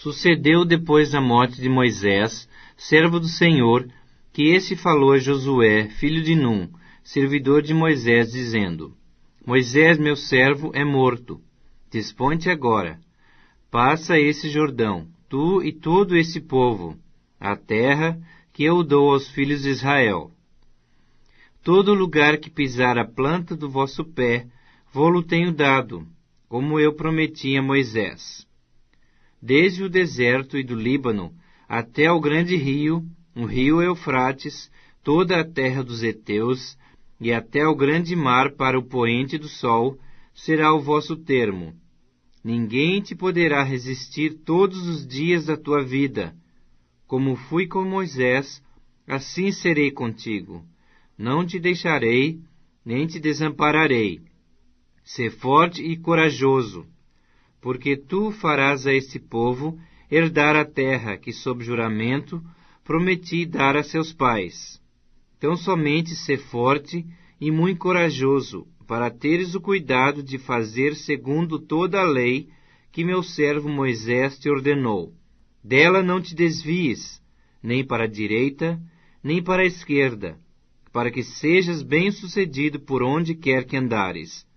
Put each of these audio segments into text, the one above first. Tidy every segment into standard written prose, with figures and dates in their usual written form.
Sucedeu depois da morte de Moisés, servo do Senhor, que esse falou a Josué, filho de Num, servidor de Moisés, dizendo: Moisés, meu servo, é morto. Dispõe-te agora. Passa esse Jordão, tu e todo esse povo, a terra que eu dou aos filhos de Israel. Todo lugar que pisar a planta do vosso pé, vô-lo tenho dado, como eu prometi a Moisés. Desde o deserto e do Líbano até ao grande rio, o rio Eufrates, toda a terra dos heteus, e até ao grande mar para o poente do sol, será o vosso termo. Ninguém te poderá resistir todos os dias da tua vida. Como fui com Moisés, assim serei contigo. Não te deixarei, nem te desampararei. Sê forte e corajoso, porque tu farás a este povo herdar a terra que, sob juramento, prometi dar a seus pais. Então somente sê forte e muito corajoso, para teres o cuidado de fazer segundo toda a lei que meu servo Moisés te ordenou. Dela não te desvies, nem para a direita, nem para a esquerda, para que sejas bem-sucedido por onde quer que andares.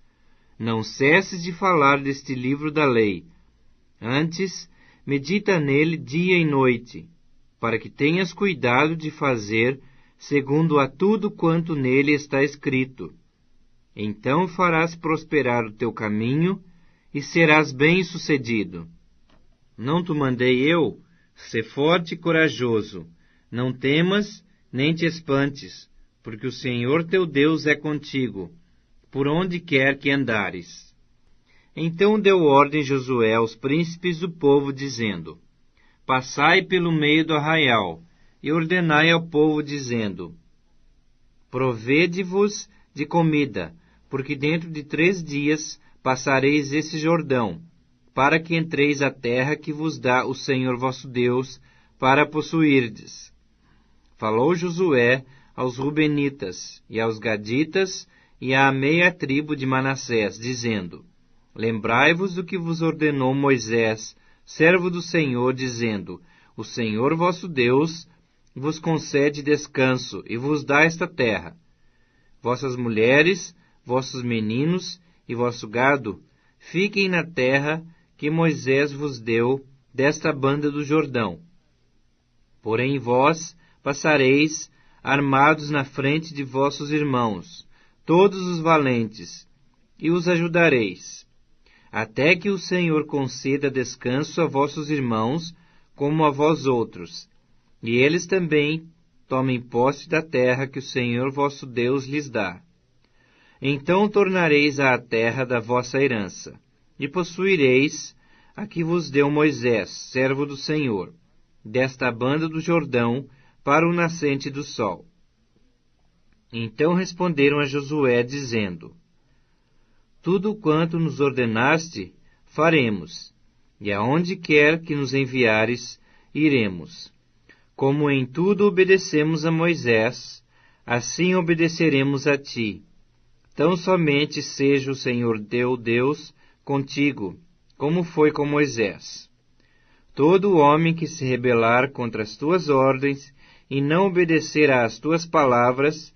Não cesses de falar deste livro da lei. Antes, medita nele dia e noite, para que tenhas cuidado de fazer segundo a tudo quanto nele está escrito. Então farás prosperar o teu caminho e serás bem-sucedido. Não te mandei eu? Sê forte e corajoso. Não temas, nem te espantes, porque o Senhor teu Deus é contigo, por onde quer que andares. Então deu ordem Josué aos príncipes do povo, dizendo: Passai pelo meio do arraial, e ordenai ao povo, dizendo: Provede-vos de comida, porque dentro de 3 dias passareis esse Jordão, para que entreis a terra que vos dá o Senhor vosso Deus, para possuirdes. Falou Josué aos Rubenitas, e aos Gaditas, e à meia tribo de Manassés, dizendo: Lembrai-vos do que vos ordenou Moisés, servo do Senhor, dizendo: O Senhor vosso Deus vos concede descanso, e vos dá esta terra. Vossas mulheres, vossos meninos e vosso gado fiquem na terra que Moisés vos deu desta banda do Jordão. Porém vós passareis armados na frente de vossos irmãos, todos os valentes, e os ajudareis, até que o Senhor conceda descanso a vossos irmãos, como a vós outros, e eles também tomem posse da terra que o Senhor vosso Deus lhes dá. Então tornareis à terra da vossa herança, e possuireis a que vos deu Moisés, servo do Senhor, desta banda do Jordão, para o nascente do sol. Então responderam a Josué, dizendo: Tudo quanto nos ordenaste, faremos, e aonde quer que nos enviares, iremos. Como em tudo obedecemos a Moisés, assim obedeceremos a ti. Tão somente seja o Senhor teu Deus contigo, como foi com Moisés. Todo homem que se rebelar contra as tuas ordens e não obedecer às tuas palavras,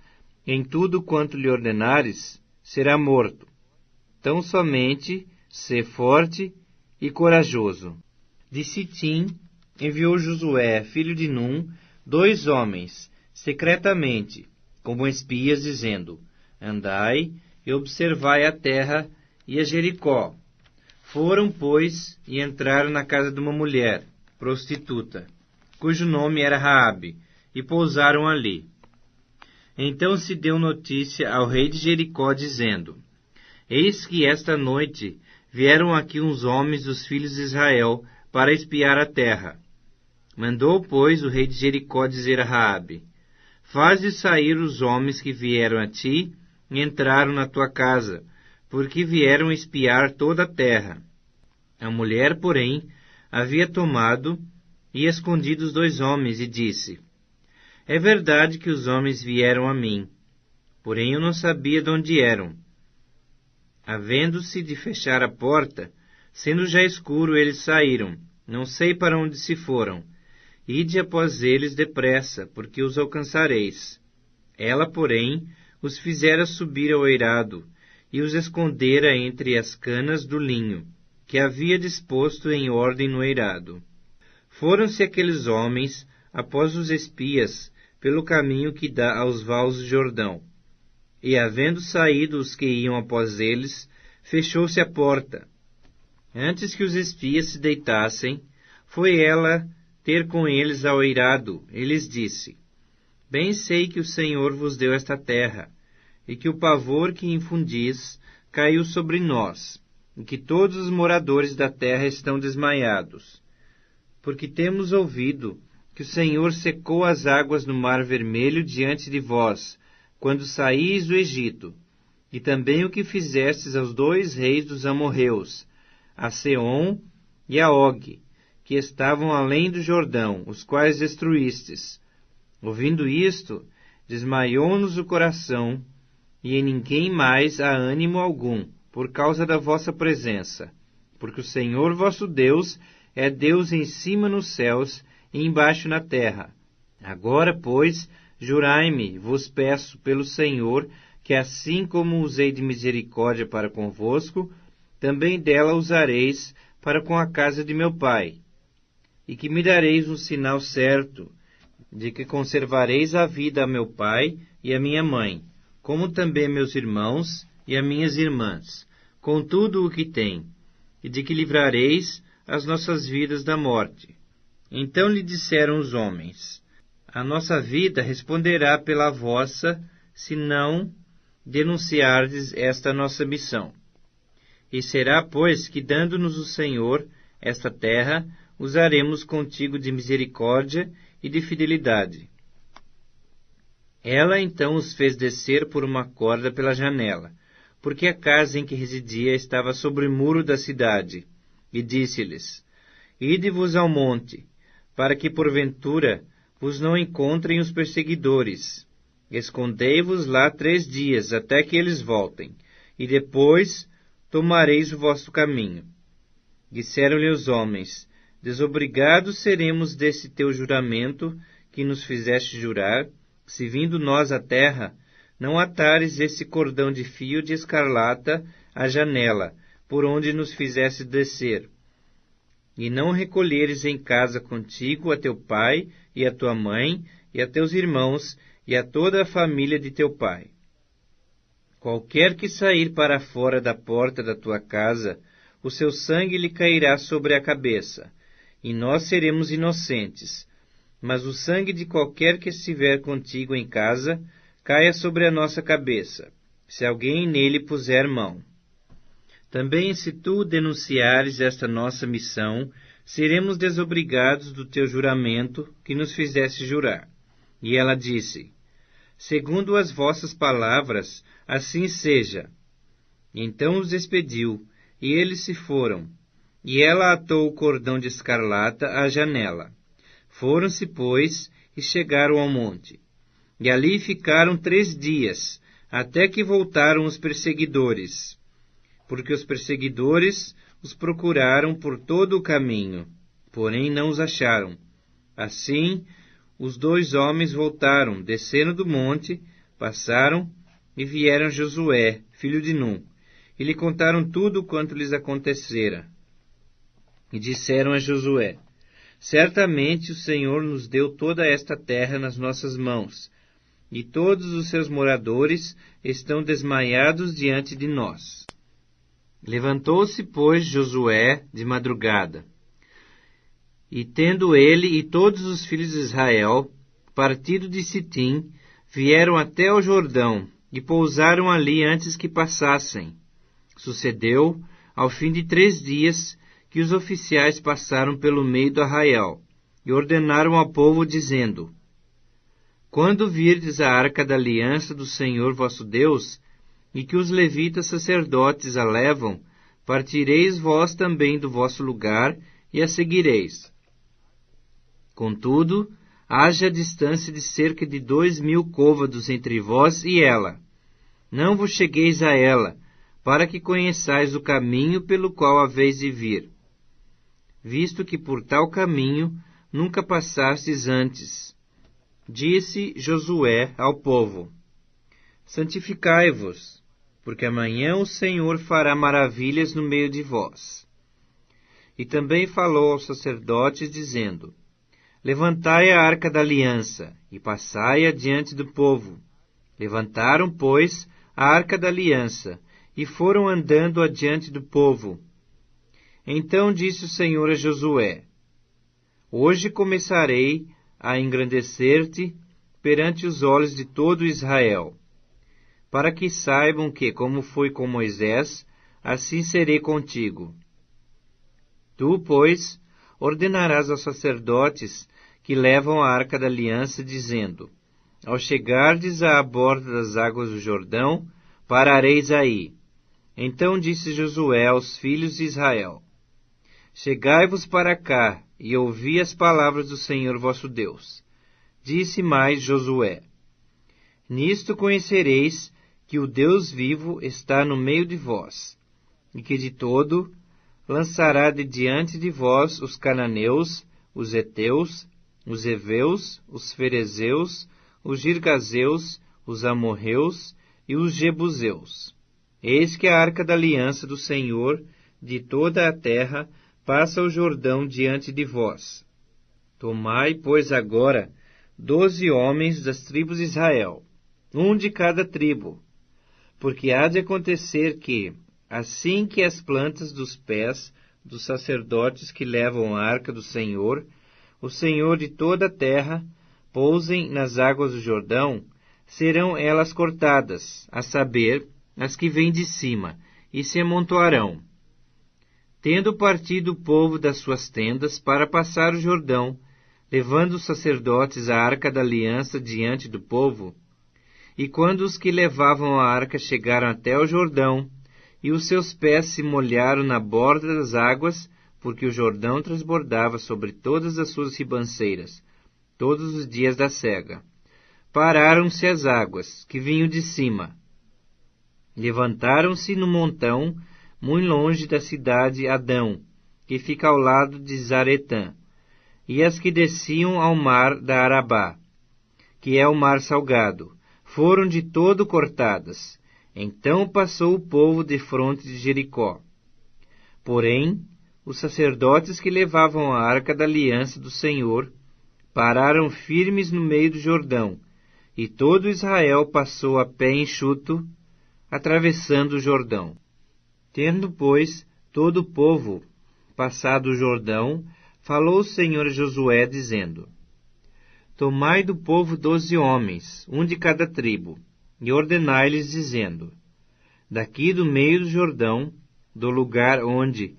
em tudo quanto lhe ordenares, será morto. Tão somente sê forte e corajoso. De Sitim enviou Josué, filho de Num, 2 homens, secretamente, como espias, dizendo: Andai e observai a terra e a Jericó. Foram, pois, e entraram na casa de uma mulher, prostituta, cujo nome era Raabe, e pousaram ali. Então se deu notícia ao rei de Jericó, dizendo: Eis que esta noite vieram aqui uns homens dos filhos de Israel para espiar a terra. Mandou, pois, o rei de Jericó dizer a Raabe: Faze sair os homens que vieram a ti e entraram na tua casa, porque vieram espiar toda a terra. A mulher, porém, havia tomado e escondido os 2 homens e disse: É verdade que os homens vieram a mim, porém eu não sabia de onde eram. Havendo-se de fechar a porta, sendo já escuro, eles saíram, Não sei para onde se foram. Ide após eles depressa, porque os alcançareis. Ela, porém, os fizera subir ao eirado, e os escondera entre as canas do linho, que havia disposto em ordem no eirado. Foram-se aqueles homens, após os espias, pelo caminho que dá aos vales do Jordão. E, havendo saído os que iam após eles, fechou-se a porta. Antes que os espias se deitassem, foi ela ter com eles ao eirado, e lhes disse: Bem sei que o Senhor vos deu esta terra, e que o pavor que infundis caiu sobre nós, e que todos os moradores da terra estão desmaiados. Porque temos ouvido que o Senhor secou as águas no Mar Vermelho diante de vós, quando saíis do Egito, e também o que fizestes aos 2 reis dos amorreus, a Seom e a Og, que estavam além do Jordão, os quais destruístes. Ouvindo isto, desmaiou-nos o coração, e em ninguém mais há ânimo algum, por causa da vossa presença, porque o Senhor vosso Deus é Deus em cima nos céus e embaixo na terra. Agora, pois, jurai-me, vos peço, pelo Senhor, que assim como usei de misericórdia para convosco, também dela usareis para com a casa de meu pai, e que me dareis um sinal certo, de que conservareis a vida a meu pai e a minha mãe, como também meus irmãos e as minhas irmãs, com tudo o que têm, e de que livrareis as nossas vidas da morte. Então lhe disseram os homens: A nossa vida responderá pela vossa, se não denunciardes esta nossa missão. E será, pois, que dando-nos o Senhor esta terra, usaremos contigo de misericórdia e de fidelidade. Ela então os fez descer por uma corda pela janela, porque a casa em que residia estava sobre o muro da cidade, e disse-lhes: Ide-vos ao monte, para que porventura vos não encontrem os perseguidores. Escondei-vos lá 3 dias, até que eles voltem, e depois tomareis o vosso caminho. Disseram-lhe os homens: Desobrigados seremos desse teu juramento que nos fizeste jurar, se vindo nós à terra, não atares esse cordão de fio de escarlata à janela, por onde nos fizeste descer, e não recolheres em casa contigo a teu pai e a tua mãe, e a teus irmãos, e a toda a família de teu pai. Qualquer que sair para fora da porta da tua casa, o seu sangue lhe cairá sobre a cabeça, e nós seremos inocentes. Mas o sangue de qualquer que estiver contigo em casa, caia sobre a nossa cabeça, se alguém nele puser mão. Também se tu denunciares esta nossa missão, seremos desobrigados do teu juramento que nos fizeste jurar. E ela disse: Segundo as vossas palavras, assim seja. Então os despediu, e eles se foram. E ela atou o cordão de escarlata à janela. Foram-se, pois, e chegaram ao monte. E ali ficaram 3 dias, até que voltaram os perseguidores, porque os perseguidores os procuraram por todo o caminho, porém não os acharam. Assim, os 2 homens voltaram, desceram do monte, passaram e vieram a Josué, filho de Num, e lhe contaram tudo quanto lhes acontecera. E disseram a Josué: Certamente o Senhor nos deu toda esta terra nas nossas mãos, e todos os seus moradores estão desmaiados diante de nós. Levantou-se, pois, Josué de madrugada, e tendo ele e todos os filhos de Israel, partido de Sitim, vieram até ao Jordão, e pousaram ali antes que passassem. Sucedeu, ao fim de 3 dias, que os oficiais passaram pelo meio do arraial, e ordenaram ao povo, dizendo: Quando virdes a arca da aliança do Senhor vosso Deus, e que os levitas sacerdotes a levam, partireis vós também do vosso lugar, e a seguireis. Contudo, haja distância de cerca de 2.000 côvados entre vós e ela. Não vos chegueis a ela, para que conheçais o caminho pelo qual haveis de vir. visto que por tal caminho nunca passastes antes. Disse Josué ao povo: Santificai-vos, porque amanhã o Senhor fará maravilhas no meio de vós. E também falou aos sacerdotes, dizendo: Levantai a arca da aliança, e passai-a diante do povo. Levantaram, pois, a arca da aliança, e foram andando adiante do povo. Então disse o Senhor a Josué: Hoje começarei a engrandecer-te perante os olhos de todo Israel, para que saibam que, como fui com Moisés, assim serei contigo. Tu, pois, ordenarás aos sacerdotes que levam a arca da aliança, dizendo: Ao chegardes à borda das águas do Jordão, parareis aí. Então disse Josué aos filhos de Israel: Chegai-vos para cá, e ouvi as palavras do Senhor vosso Deus. Disse mais Josué: Nisto conhecereis que o Deus vivo está no meio de vós, e que de todo lançará de diante de vós os cananeus, os heteus, os heveus, os ferezeus, os girgazeus, os amorreus e os jebuseus. Eis que a arca da aliança do Senhor de toda a terra passa o Jordão diante de vós. Tomai, pois, agora 12 homens das tribos de Israel, um de cada tribo, porque há de acontecer que, assim que as plantas dos pés dos sacerdotes que levam a arca do Senhor, o Senhor de toda a terra, pousem nas águas do Jordão, serão elas cortadas, a saber, as que vêm de cima, e se amontoarão. Tendo partido o povo das suas tendas para passar o Jordão, levando os sacerdotes a arca da aliança diante do povo, e quando os que levavam a arca chegaram até o Jordão, e os seus pés se molharam na borda das águas, porque o Jordão transbordava sobre todas as suas ribanceiras, todos os dias da sega, pararam-se as águas, que vinham de cima. Levantaram-se no montão, muito longe da cidade Adão, que fica ao lado de Zaretã, e as que desciam ao mar da Arabá, que é o mar salgado, foram de todo cortadas. Então passou o povo defronte de Jericó. Porém, os sacerdotes que levavam a arca da aliança do Senhor pararam firmes no meio do Jordão, e todo Israel passou a pé enxuto, atravessando o Jordão. Tendo, pois, todo o povo passado o Jordão, falou o Senhor a Josué, dizendo: Tomai do povo 12 homens, um de cada tribo, e ordenai-lhes, dizendo: Daqui do meio do Jordão, do lugar onde,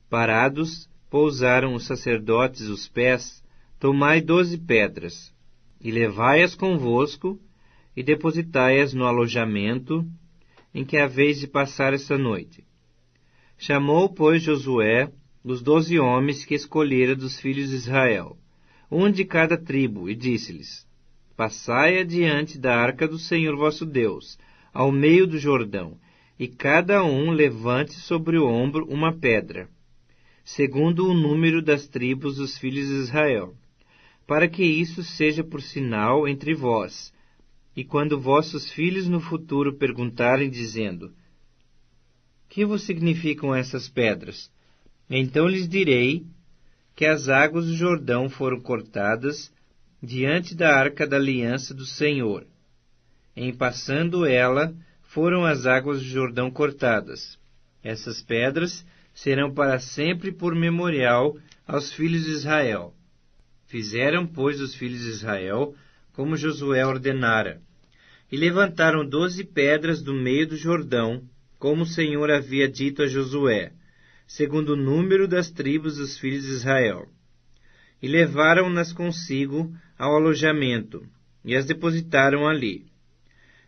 parados, pousaram os sacerdotes os pés, tomai 12 pedras, e levai-as convosco, e depositai-as no alojamento em que haveis de passar esta noite. Chamou, pois, Josué os 12 homens que escolhera dos filhos de Israel, um de cada tribo, e disse-lhes: Passai adiante da arca do Senhor vosso Deus, ao meio do Jordão, e cada um levante sobre o ombro uma pedra, segundo o número das tribos dos filhos de Israel, para que isso seja por sinal entre vós, e quando vossos filhos no futuro perguntarem, dizendo: Que vos significam essas pedras? Então lhes direi que as águas do Jordão foram cortadas diante da arca da aliança do Senhor. Em passando ela, foram as águas do Jordão cortadas. Essas pedras serão para sempre por memorial aos filhos de Israel. Fizeram, pois, os filhos de Israel como Josué ordenara, e levantaram 12 pedras do meio do Jordão, como o Senhor havia dito a Josué, segundo o número das tribos dos filhos de Israel. E levaram-nas consigo ao alojamento, e as depositaram ali.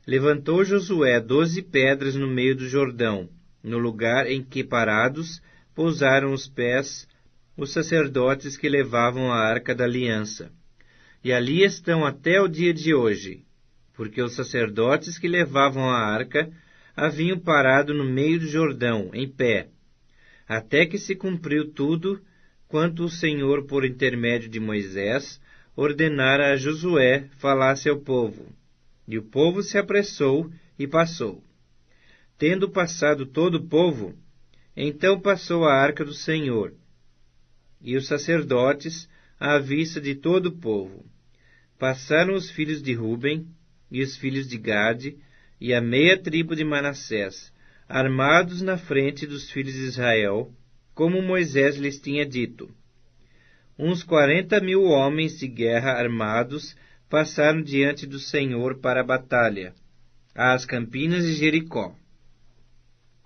Levantou Josué 12 pedras no meio do Jordão, no lugar em que, parados, pousaram os pés os sacerdotes que levavam a arca da aliança. E ali estão até o dia de hoje, porque os sacerdotes que levavam a arca haviam parado no meio do Jordão, em pé, até que se cumpriu tudo quanto o Senhor, por intermédio de Moisés, ordenara a Josué falasse ao povo. E o povo se apressou e passou. Tendo passado todo o povo, então passou a arca do Senhor, e os sacerdotes à vista de todo o povo. Passaram os filhos de Ruben e os filhos de Gade e a meia tribo de Manassés, armados na frente dos filhos de Israel, como Moisés lhes tinha dito. Uns 40.000 homens de guerra armados passaram diante do Senhor para a batalha, às campinas de Jericó.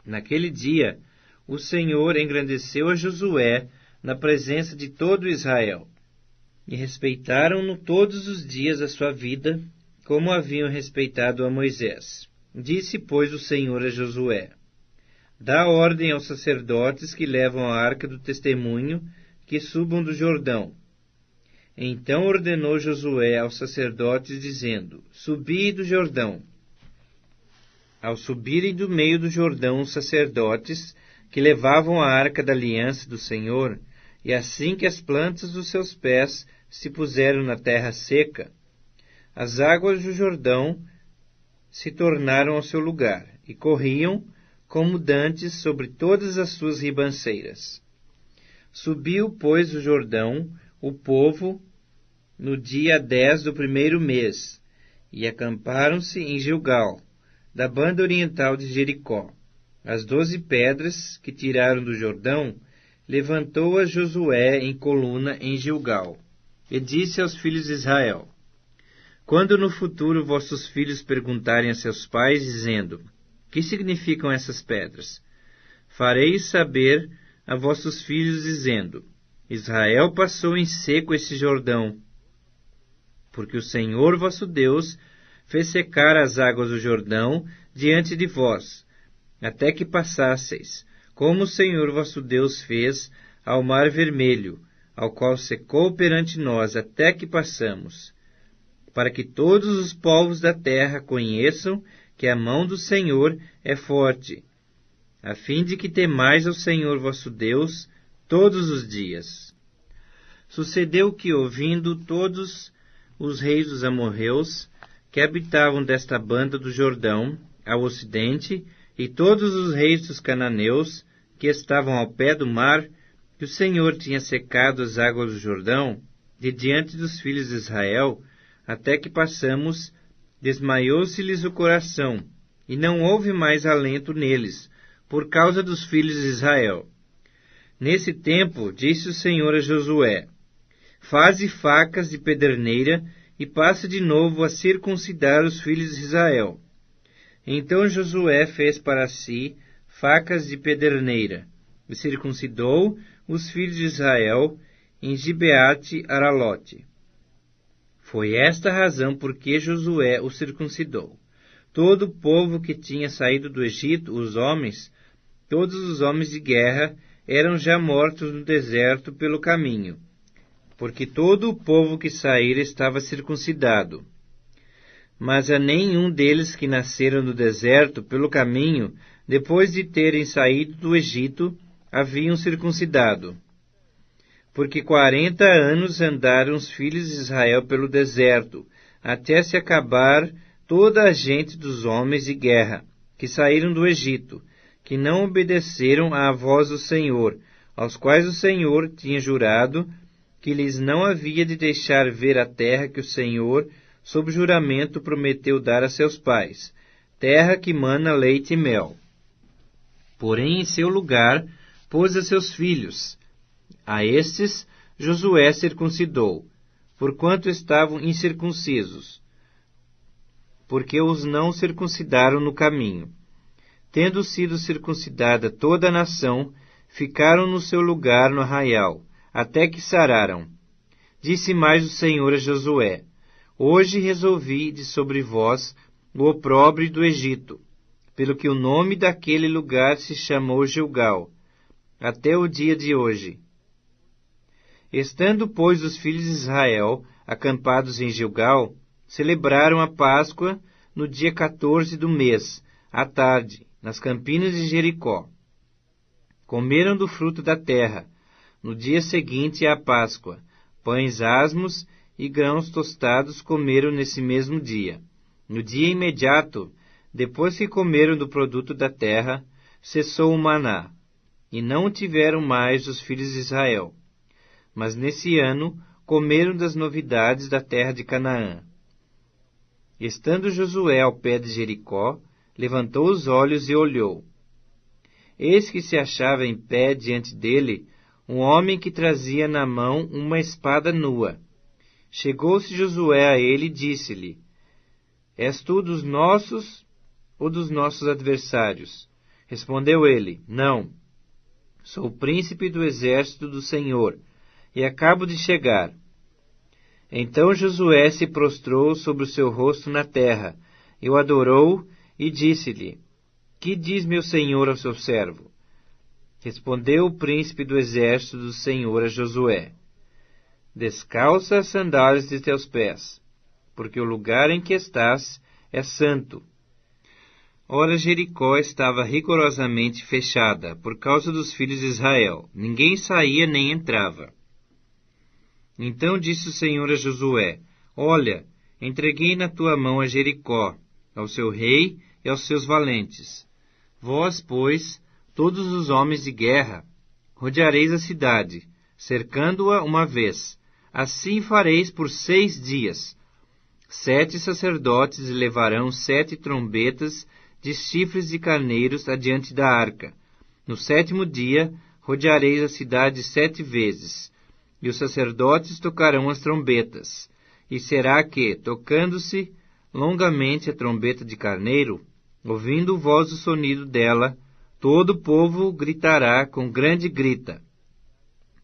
Naquele dia, o Senhor engrandeceu a Josué na presença de todo Israel, e respeitaram-no todos os dias da sua vida, como haviam respeitado a Moisés. Disse, pois, o Senhor a Josué: Dá ordem aos sacerdotes que levam a arca do testemunho, que subam do Jordão. Então ordenou Josué aos sacerdotes, dizendo: Subi do Jordão. Ao subirem do meio do Jordão os sacerdotes, que levavam a arca da aliança do Senhor, e assim que as plantas dos seus pés se puseram na terra seca, as águas do Jordão se tornaram ao seu lugar, e corriam como dantes sobre todas as suas ribanceiras. Subiu, pois, o Jordão, o povo, no dia 10 do 1º mês, e acamparam-se em Gilgal, da banda oriental de Jericó. As 12 pedras que tiraram do Jordão, levantou a Josué em coluna em Gilgal. E disse aos filhos de Israel: Quando no futuro vossos filhos perguntarem a seus pais, dizendo: Que significam essas pedras? Fareis saber a vossos filhos, dizendo: Israel passou em seco esse Jordão, porque o Senhor vosso Deus fez secar as águas do Jordão diante de vós, até que passasseis, como o Senhor vosso Deus fez ao Mar Vermelho, ao qual secou perante nós até que passamos, para que todos os povos da terra conheçam que a mão do Senhor é forte, a fim de que temais ao Senhor vosso Deus todos os dias. Sucedeu que, ouvindo todos os reis dos amorreus, que habitavam desta banda do Jordão, ao ocidente, e todos os reis dos cananeus, que estavam ao pé do mar, que o Senhor tinha secado as águas do Jordão, de diante dos filhos de Israel, até que passamos, desmaiou-se-lhes o coração, e não houve mais alento neles, por causa dos filhos de Israel. Nesse tempo, disse o Senhor a Josué: Faze facas de pederneira, e passa de novo a circuncidar os filhos de Israel. Então Josué fez para si facas de pederneira, e circuncidou os filhos de Israel em Gibeate Aralote. Foi esta a razão por que Josué o circuncidou. Todo o povo que tinha saído do Egito, os homens, todos os homens de guerra, eram já mortos no deserto pelo caminho, porque todo o povo que saíra estava circuncidado. Mas a nenhum deles que nasceram no deserto pelo caminho, depois de terem saído do Egito, haviam circuncidado. Porque 40 anos andaram os filhos de Israel pelo deserto, até se acabar toda a gente dos homens de guerra, que saíram do Egito, que não obedeceram à voz do Senhor, aos quais o Senhor tinha jurado que lhes não havia de deixar ver a terra que o Senhor, sob juramento, prometeu dar a seus pais, terra que mana leite e mel. Porém, em seu lugar, pôs a seus filhos. A estes Josué circuncidou, porquanto estavam incircuncisos, porque os não circuncidaram no caminho. Tendo sido circuncidada toda a nação, ficaram no seu lugar no arraial, até que sararam. Disse mais o Senhor a Josué: Hoje resolvi de sobre vós o opróbrio do Egito, pelo que o nome daquele lugar se chamou Gilgal, até o dia de hoje. Estando, pois, os filhos de Israel acampados em Gilgal, celebraram a Páscoa no dia 14 do mês, à tarde, nas campinas de Jericó. Comeram do fruto da terra, No dia seguinte à Páscoa, pães asmos e grãos tostados comeram nesse mesmo dia. No dia imediato, depois que comeram do produto da terra, cessou o maná, e não o tiveram mais os filhos de Israel. Mas nesse ano comeram das novidades da terra de Canaã. Estando Josué ao pé de Jericó, levantou os olhos e olhou. Eis que se achava em pé diante dele um homem que trazia na mão uma espada nua. Chegou-se Josué a ele e disse-lhe: És tu dos nossos ou dos nossos adversários? Respondeu ele: Não, sou o príncipe do exército do Senhor, e acabo de chegar. Então Josué se prostrou sobre o seu rosto na terra, e o adorou, e disse-lhe: Que diz meu senhor ao seu servo? Respondeu o príncipe do exército do Senhor a Josué: Descalça as sandálias de teus pés, porque o lugar em que estás é santo. Ora, Jericó estava rigorosamente fechada por causa dos filhos de Israel. Ninguém saía nem entrava. Então disse o Senhor a Josué: Olha, entreguei na tua mão a Jericó, ao seu rei e aos seus valentes. Vós, pois, todos os homens de guerra, rodeareis a cidade, cercando-a uma vez. Assim fareis por 6 dias. 7 sacerdotes levarão 7 trombetas de chifres de carneiros adiante da arca. No 7º dia, rodeareis a cidade 7 vezes, e os sacerdotes tocarão as trombetas. E será que, tocando-se longamente a trombeta de carneiro, ouvindo vós o sonido dela, todo o povo gritará com grande grita.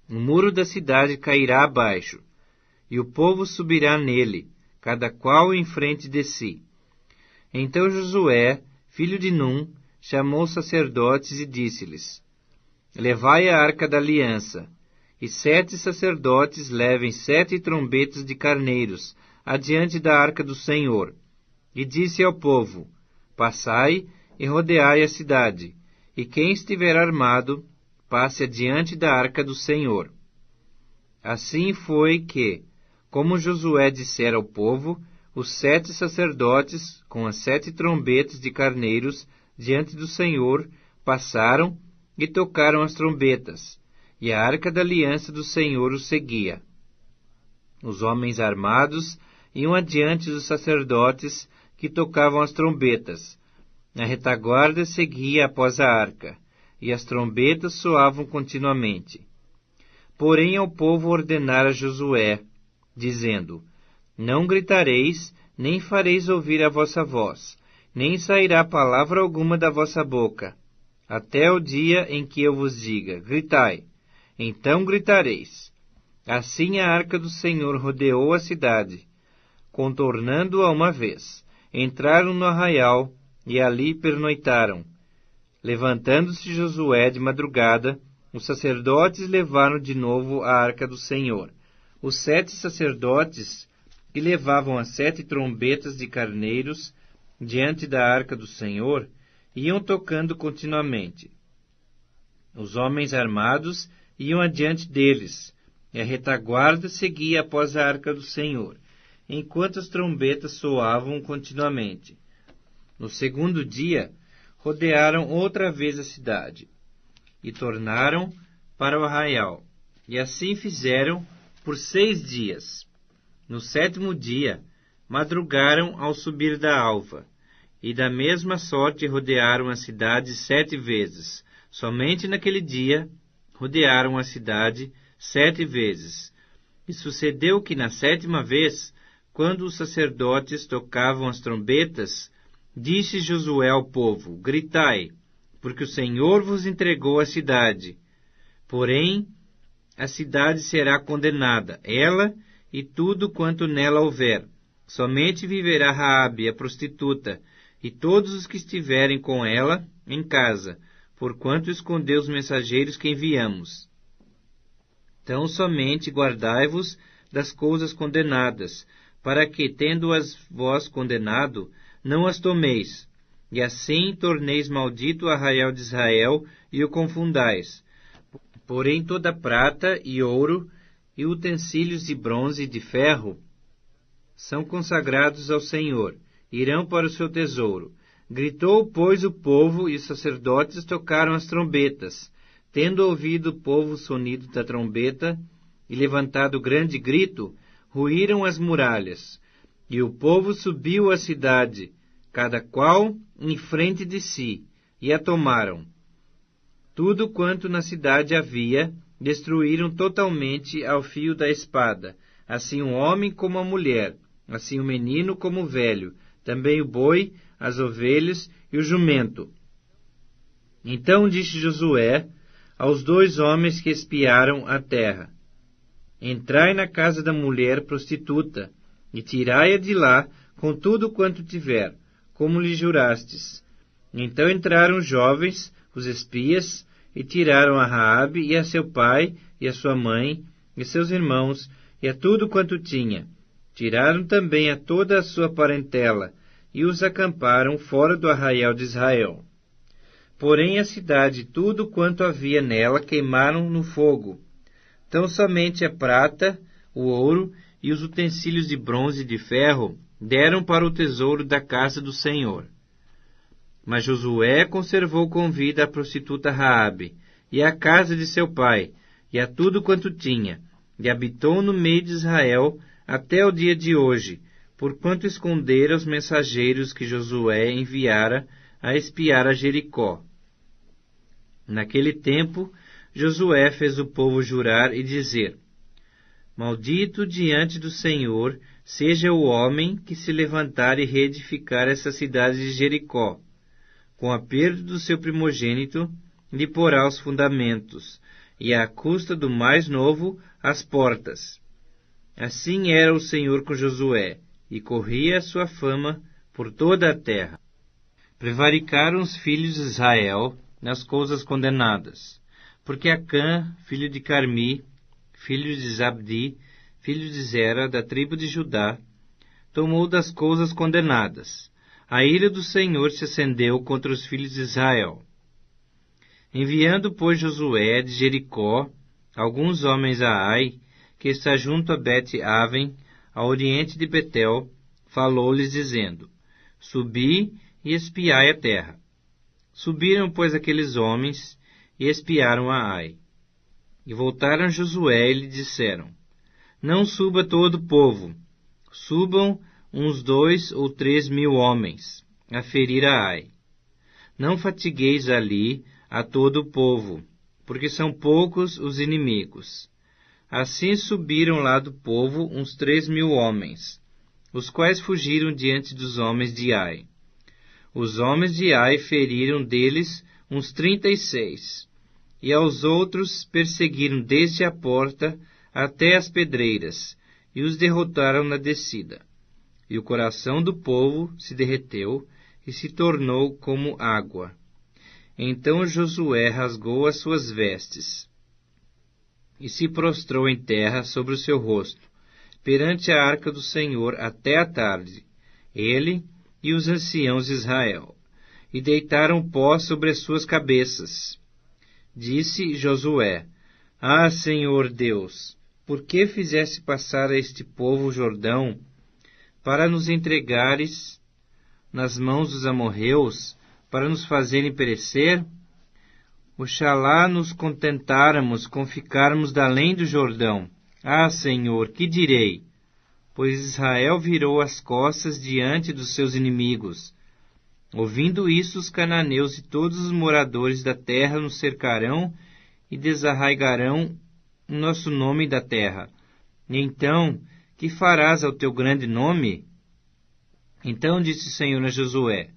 O muro da cidade cairá abaixo, e o povo subirá nele, cada qual em frente de si. Então Josué, filho de Num, chamou os sacerdotes e disse-lhes: Levai a arca da aliança, e 7 sacerdotes levem 7 trombetas de carneiros adiante da arca do Senhor. E disse ao povo: Passai e rodeai a cidade, e quem estiver armado, passe adiante da arca do Senhor. Assim foi que, como Josué dissera ao povo, os 7 sacerdotes, com as 7 trombetas de carneiros, diante do Senhor, passaram e tocaram as trombetas, e a arca da aliança do Senhor os seguia. Os homens armados iam adiante dos sacerdotes que tocavam as trombetas. A retaguarda seguia após a arca, e as trombetas soavam continuamente. Porém ao povo ordenara Josué, dizendo: Não gritareis, nem fareis ouvir a vossa voz, nem sairá palavra alguma da vossa boca, até o dia em que eu vos diga: Gritai. Então gritareis. Assim a arca do Senhor rodeou a cidade, contornando-a uma vez. Entraram no arraial e ali pernoitaram. Levantando-se Josué de madrugada, os sacerdotes levaram de novo a arca do Senhor. Os 7 sacerdotes que levavam as 7 trombetas de carneiros diante da arca do Senhor iam tocando continuamente. Os homens armados iam adiante deles, e a retaguarda seguia após a arca do Senhor, enquanto as trombetas soavam continuamente. No 2º dia, rodearam outra vez a cidade, e tornaram para o arraial, e assim fizeram por 6 dias. No 7º dia, madrugaram ao subir da alva, e da mesma sorte rodearam a cidade 7 vezes. Somente naquele dia, rodearam a cidade 7 vezes. E sucedeu que na 7ª vez, quando os sacerdotes tocavam as trombetas, disse Josué ao povo: Gritai, porque o Senhor vos entregou a cidade. Porém, a cidade será condenada, ela e tudo quanto nela houver. Somente viverá Raabe, a prostituta, e todos os que estiverem com ela em casa, porquanto escondeu os mensageiros que enviamos. Então somente guardai-vos das coisas condenadas, para que, tendo-as vós condenado, não as tomeis, e assim torneis maldito o arraial de Israel e o confundais. Porém toda prata e ouro e utensílios de bronze e de ferro são consagrados ao Senhor, irão para o seu tesouro. Gritou, pois, o povo, e os sacerdotes tocaram as trombetas. Tendo ouvido o povo o sonido da trombeta, e levantado grande grito, ruíram as muralhas. E o povo subiu à cidade, cada qual em frente de si, e a tomaram. Tudo quanto na cidade havia, destruíram totalmente ao fio da espada, assim o homem como a mulher, assim o menino como o velho, também o boi, as ovelhas e o jumento. Então disse Josué aos 2 homens que espiaram a terra: Entrai na casa da mulher prostituta, e tirai-a de lá com tudo quanto tiver, como lhe jurastes. Então entraram os jovens, os espias, e tiraram a Raabe e a seu pai, e a sua mãe, e seus irmãos, e a tudo quanto tinha. Tiraram também a toda a sua parentela, e os acamparam fora do arraial de Israel. Porém a cidade e tudo quanto havia nela queimaram no fogo. Tão somente a prata, o ouro e os utensílios de bronze e de ferro deram para o tesouro da casa do Senhor. Mas Josué conservou com vida a prostituta Raabe, e a casa de seu pai, e a tudo quanto tinha, e habitou no meio de Israel até o dia de hoje, porquanto escondera os mensageiros que Josué enviara a espiar a Jericó. Naquele tempo, Josué fez o povo jurar e dizer: Maldito diante do Senhor seja o homem que se levantar e reedificar essa cidade de Jericó. Com a perda do seu primogênito, lhe porá os fundamentos, e à custa do mais novo, as portas. Assim era o Senhor com Josué, e corria a sua fama por toda a terra. Prevaricaram os filhos de Israel nas coisas condenadas, porque Acã, filho de Carmi, filho de Zabdi, filho de Zera, da tribo de Judá, tomou das coisas condenadas. A ira do Senhor se acendeu contra os filhos de Israel. Enviando, pois, Josué de Jericó alguns homens a Ai, que está junto a Bet-Aven, ao oriente de Betel, falou-lhes dizendo: Subi e espiai a terra. Subiram, pois, aqueles homens e espiaram a Ai. E voltaram a Josué e lhe disseram: Não suba todo o povo, subam uns 2 ou 3 mil homens, a ferir a Ai. Não fatigueis ali a todo o povo, porque são poucos os inimigos. Assim subiram lá do povo uns 3 mil homens, os quais fugiram diante dos homens de Ai. Os homens de Ai feriram deles uns 36, e aos outros perseguiram desde a porta até as pedreiras, e os derrotaram na descida. E o coração do povo se derreteu e se tornou como água. Então Josué rasgou as suas vestes e se prostrou em terra sobre o seu rosto, perante a arca do Senhor até a tarde, ele e os anciãos de Israel, e deitaram pó sobre as suas cabeças. Disse Josué: Ah, Senhor Deus, por que fizeste passar a este povo o Jordão, para nos entregares nas mãos dos amorreus, para nos fazerem perecer? Oxalá nos contentáramos com ficarmos da além do Jordão. Ah, Senhor, que direi? Pois Israel virou as costas diante dos seus inimigos. Ouvindo isso, os cananeus e todos os moradores da terra nos cercarão e desarraigarão o nosso nome da terra. E então, que farás ao teu grande nome? Então disse o Senhor a Josué: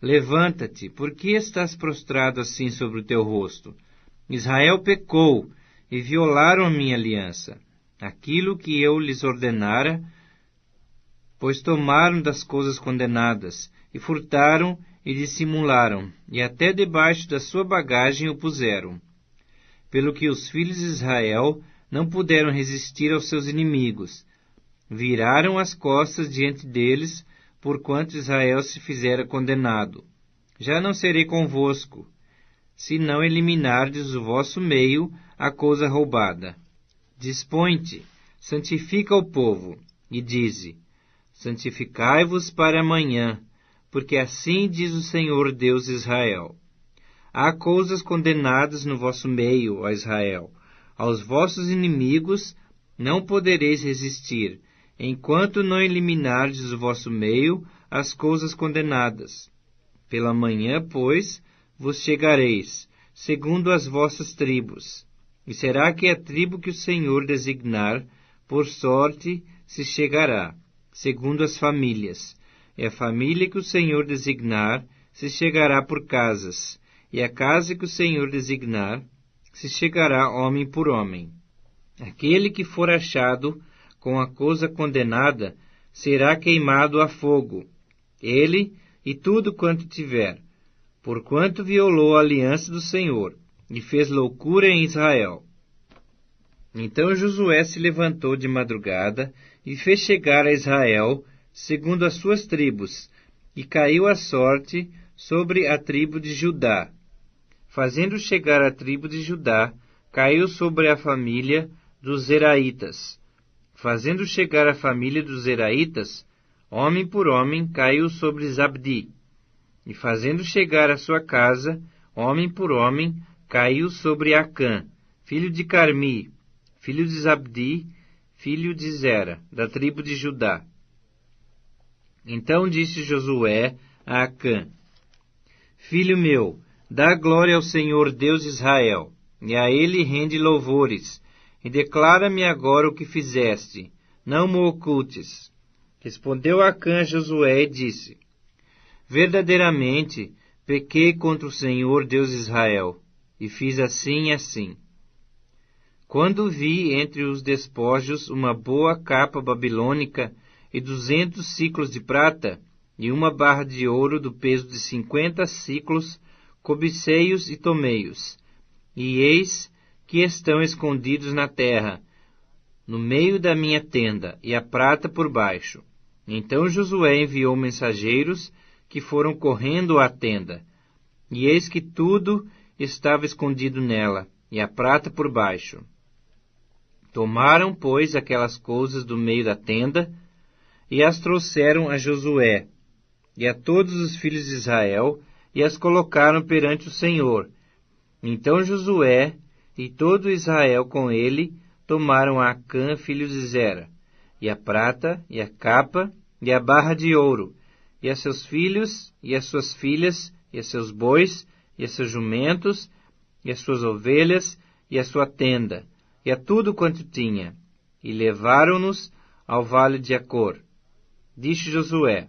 Levanta-te, por que estás prostrado assim sobre o teu rosto? Israel pecou e violaram a minha aliança, aquilo que eu lhes ordenara, pois tomaram das coisas condenadas, e furtaram e dissimularam, e até debaixo da sua bagagem o puseram. Pelo que os filhos de Israel não puderam resistir aos seus inimigos, viraram as costas diante deles, porquanto Israel se fizera condenado. Já não serei convosco, se não eliminardes do vosso meio a coisa roubada. Dispõe-te, santifica o povo, e dize: santificai-vos para amanhã, porque assim diz o Senhor Deus de Israel. Há coisas condenadas no vosso meio, ó Israel. Aos vossos inimigos não podereis resistir, enquanto não eliminardes do vosso meio as coisas condenadas. Pela manhã, pois, vos chegareis, segundo as vossas tribos. E será que a tribo que o Senhor designar, por sorte, se chegará, segundo as famílias. E a família que o Senhor designar, se chegará por casas. E a casa que o Senhor designar, se chegará homem por homem. Aquele que for achado com a coisa condenada, será queimado a fogo, ele e tudo quanto tiver, porquanto violou a aliança do Senhor, e fez loucura em Israel. Então Josué se levantou de madrugada, e fez chegar a Israel, segundo as suas tribos, e caiu a sorte sobre a tribo de Judá. Fazendo chegar a tribo de Judá, caiu sobre a família dos Zeraitas. Fazendo chegar a família dos Zeraitas, homem por homem, caiu sobre Zabdi. E fazendo chegar a sua casa, homem por homem, caiu sobre Acã, filho de Carmi, filho de Zabdi, filho de Zera, da tribo de Judá. Então disse Josué a Acã: filho meu, dá glória ao Senhor Deus de Israel, e a ele rende louvores, e declara-me agora o que fizeste, não me ocultes. Respondeu Acã a Josué e disse: verdadeiramente pequei contra o Senhor Deus de Israel, e fiz assim e assim. Quando vi entre os despojos uma boa capa babilônica e 200 siclos de prata, e uma barra de ouro do peso de 50 siclos, cobicei-os e tomei-os. E eis que estão escondidos na terra, no meio da minha tenda, e a prata por baixo. Então Josué enviou mensageiros, que foram correndo à tenda. E eis que tudo estava escondido nela, e a prata por baixo. Tomaram, pois, aquelas coisas do meio da tenda, e as trouxeram a Josué, e a todos os filhos de Israel, e as colocaram perante o Senhor. Então Josué e todo Israel com ele tomaram a Acã, filho de Zera, e a prata, e a capa, e a barra de ouro, e a seus filhos, e as suas filhas, e a seus bois, e a seus jumentos, e as suas ovelhas, e a sua tenda, e a tudo quanto tinha, e levaram-nos ao vale de Acor. Disse Josué: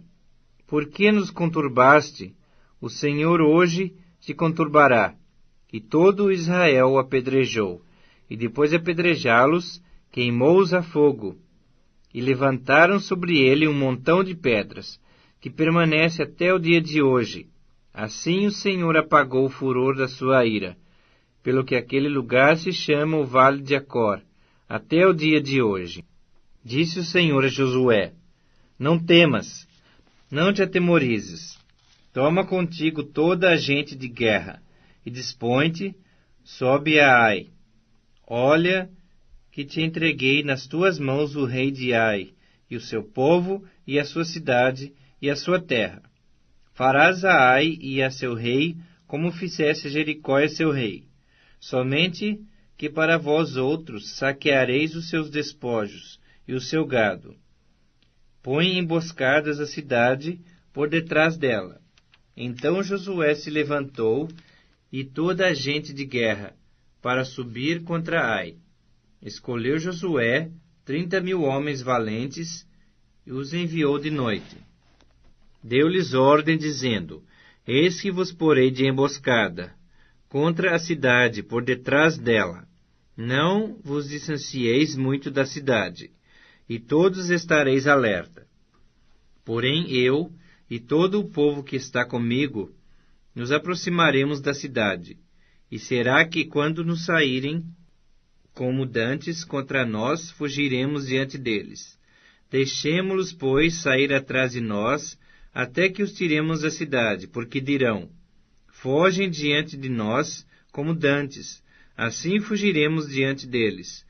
por que nos conturbaste? O Senhor hoje te conturbará. E todo o Israel o apedrejou, e depois de apedrejá-los, queimou-os a fogo. E levantaram sobre ele um montão de pedras, que permanece até o dia de hoje. Assim o Senhor apagou o furor da sua ira, pelo que aquele lugar se chama o Vale de Acor, até o dia de hoje. Disse o Senhor a Josué: não temas, não te atemorizes. Toma contigo toda a gente de guerra, e dispõe-te, sobe a Ai. Olha que te entreguei nas tuas mãos o rei de Ai, e o seu povo, e a sua cidade, e a sua terra. Farás a Ai e a seu rei, como fizesse a Jericó e seu rei. Somente que para vós outros saqueareis os seus despojos, e o seu gado. Põe emboscadas a cidade por detrás dela. Então Josué se levantou, e toda a gente de guerra, para subir contra Ai. Escolheu Josué 30.000 homens valentes, e os enviou de noite. Deu-lhes ordem, dizendo: eis que vos porei de emboscada, contra a cidade, por detrás dela. Não vos distancieis muito da cidade, e todos estareis alerta. Porém eu e todo o povo que está comigo nos aproximaremos da cidade, e será que quando nos saírem como dantes contra nós, fugiremos diante deles. Deixemo-los, pois, sair atrás de nós, até que os tiremos da cidade, porque dirão: fogem diante de nós como dantes, assim fugiremos diante deles.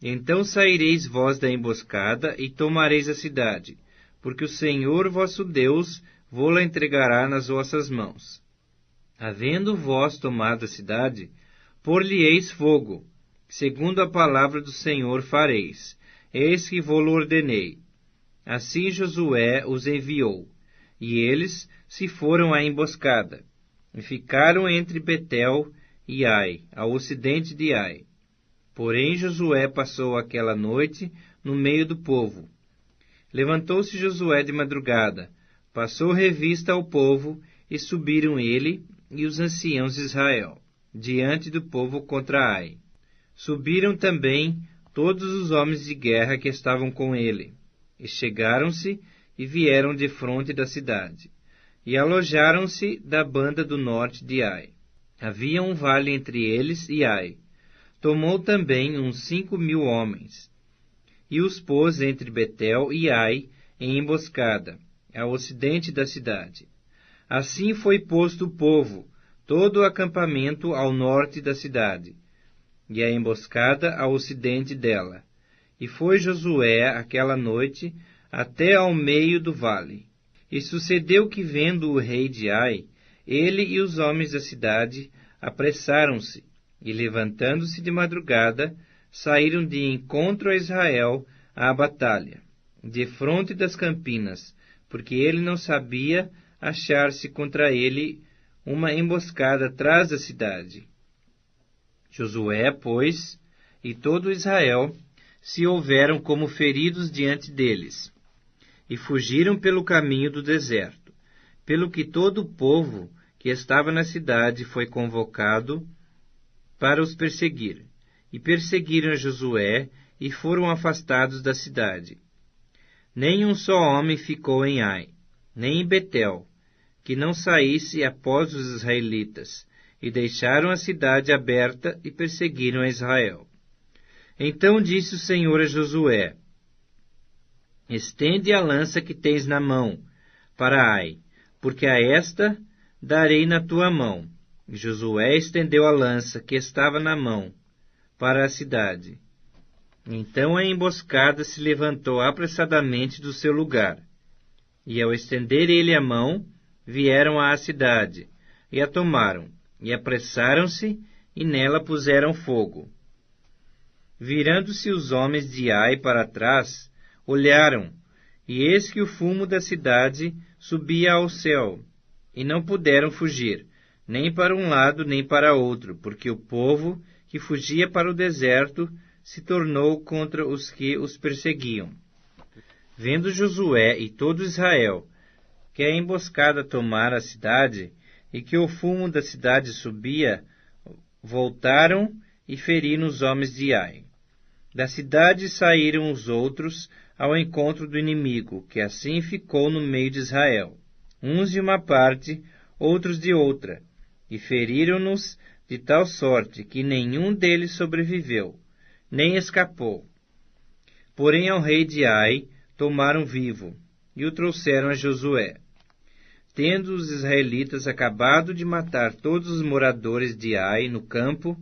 Então saireis vós da emboscada e tomareis a cidade, porque o Senhor vosso Deus vô-la entregará nas vossas mãos. Havendo vós tomado a cidade, por-lhe-eis fogo, segundo a palavra do Senhor fareis, eis que vô-lo ordenei. Assim Josué os enviou, e eles se foram à emboscada, e ficaram entre Betel e Ai, ao ocidente de Ai. Porém Josué passou aquela noite no meio do povo. Levantou-se Josué de madrugada, passou revista ao povo, e subiram ele e os anciãos de Israel, diante do povo contra Ai. Subiram também todos os homens de guerra que estavam com ele, e chegaram-se e vieram defronte da cidade, e alojaram-se da banda do norte de Ai. Havia um vale entre eles e Ai. Tomou também uns 5.000 homens, e os pôs entre Betel e Ai em emboscada, ao ocidente da cidade. Assim foi posto o povo, todo o acampamento ao norte da cidade, e a emboscada ao ocidente dela. E foi Josué aquela noite até ao meio do vale. E sucedeu que, vendo o rei de Ai, ele e os homens da cidade apressaram-se, e levantando-se de madrugada, saíram de encontro a Israel à batalha, defronte das campinas, porque ele não sabia achar-se contra ele uma emboscada atrás da cidade. Josué, pois, e todo Israel se houveram como feridos diante deles, e fugiram pelo caminho do deserto, pelo que todo o povo que estava na cidade foi convocado para os perseguir, e perseguiram Josué e foram afastados da cidade. Nem um só homem ficou em Ai, nem em Betel, que não saísse após os israelitas, e deixaram a cidade aberta e perseguiram a Israel. Então disse o Senhor a Josué: estende a lança que tens na mão para Ai, porque a esta darei na tua mão. E Josué estendeu a lança que estava na mão para a cidade. Então a emboscada se levantou apressadamente do seu lugar. E ao estender ele a mão, vieram à cidade, e a tomaram, e apressaram-se, e nela puseram fogo. Virando-se os homens de Ai para trás, olharam, e eis que o fumo da cidade subia ao céu, e não puderam fugir, nem para um lado nem para outro, porque o povo que fugia para o deserto se tornou contra os que os perseguiam. Vendo Josué e todo Israel que a emboscada tomara a cidade, e que o fumo da cidade subia, voltaram e feriram os homens de Ai. Da cidade saíram os outros ao encontro do inimigo, que assim ficou no meio de Israel, uns de uma parte, outros de outra, e feriram-nos de tal sorte que nenhum deles sobreviveu, nem escapou. Porém ao rei de Ai tomaram vivo, e o trouxeram a Josué. Tendo os israelitas acabado de matar todos os moradores de Ai no campo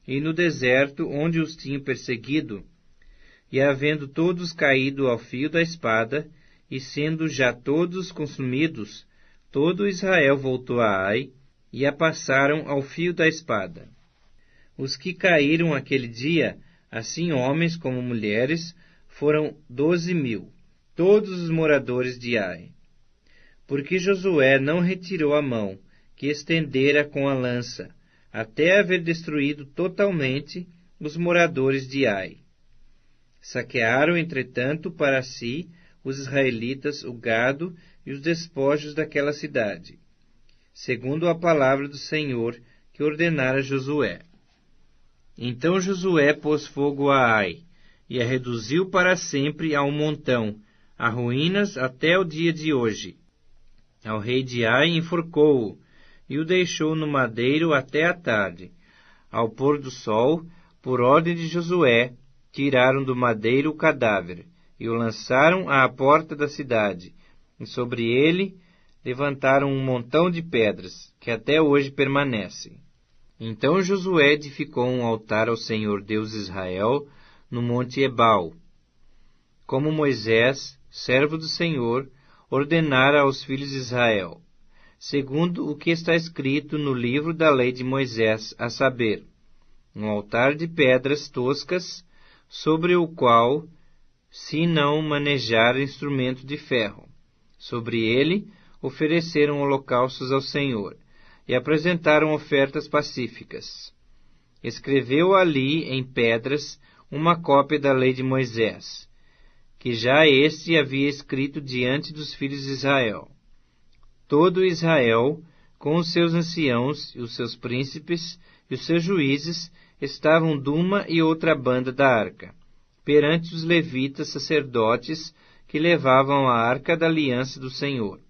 e no deserto onde os tinham perseguido, e havendo todos caído ao fio da espada, e sendo já todos consumidos, todo Israel voltou a Ai, e a passaram ao fio da espada. Os que caíram aquele dia, assim homens como mulheres, foram 12.000, todos os moradores de Ai. Porque Josué não retirou a mão, que estendera com a lança, até haver destruído totalmente os moradores de Ai. Saquearam, entretanto, para si, os israelitas, o gado e os despojos daquela cidade, segundo a palavra do Senhor que ordenara Josué. Então Josué pôs fogo a Ai, e a reduziu para sempre a um montão, a ruínas até o dia de hoje. Ao rei de Ai enforcou-o, e o deixou no madeiro até a tarde. Ao pôr do sol, por ordem de Josué, tiraram do madeiro o cadáver, e o lançaram à porta da cidade, e sobre ele levantaram um montão de pedras, que até hoje permanece. Então Josué edificou um altar ao Senhor Deus de Israel no monte Ebal, como Moisés, servo do Senhor, ordenara aos filhos de Israel, segundo o que está escrito no livro da lei de Moisés, a saber, um altar de pedras toscas, sobre o qual se não manejar instrumento de ferro. Sobre ele ofereceram holocaustos ao Senhor, e apresentaram ofertas pacíficas. Escreveu ali em pedras uma cópia da lei de Moisés, que já este havia escrito diante dos filhos de Israel. Todo Israel, com os seus anciãos e os seus príncipes e os seus juízes, estavam de uma e outra banda da arca, perante os levitas sacerdotes que levavam a arca da aliança do Senhor,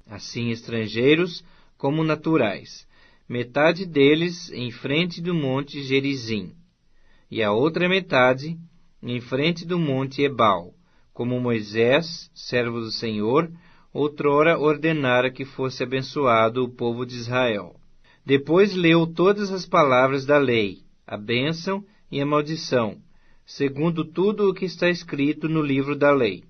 assim estrangeiros como naturais, metade deles em frente do monte Gerizim, e a outra metade em frente do monte Ebal, como Moisés, servo do Senhor, outrora ordenara que fosse abençoado o povo de Israel. Depois leu todas as palavras da lei, a bênção e a maldição, segundo tudo o que está escrito no livro da lei.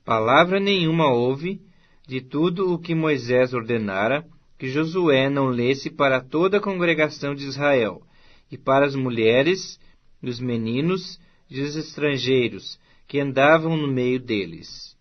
Palavra nenhuma houve de tudo o que Moisés ordenara, que Josué não lesse para toda a congregação de Israel, e para as mulheres, os meninos e os estrangeiros, que andavam no meio deles.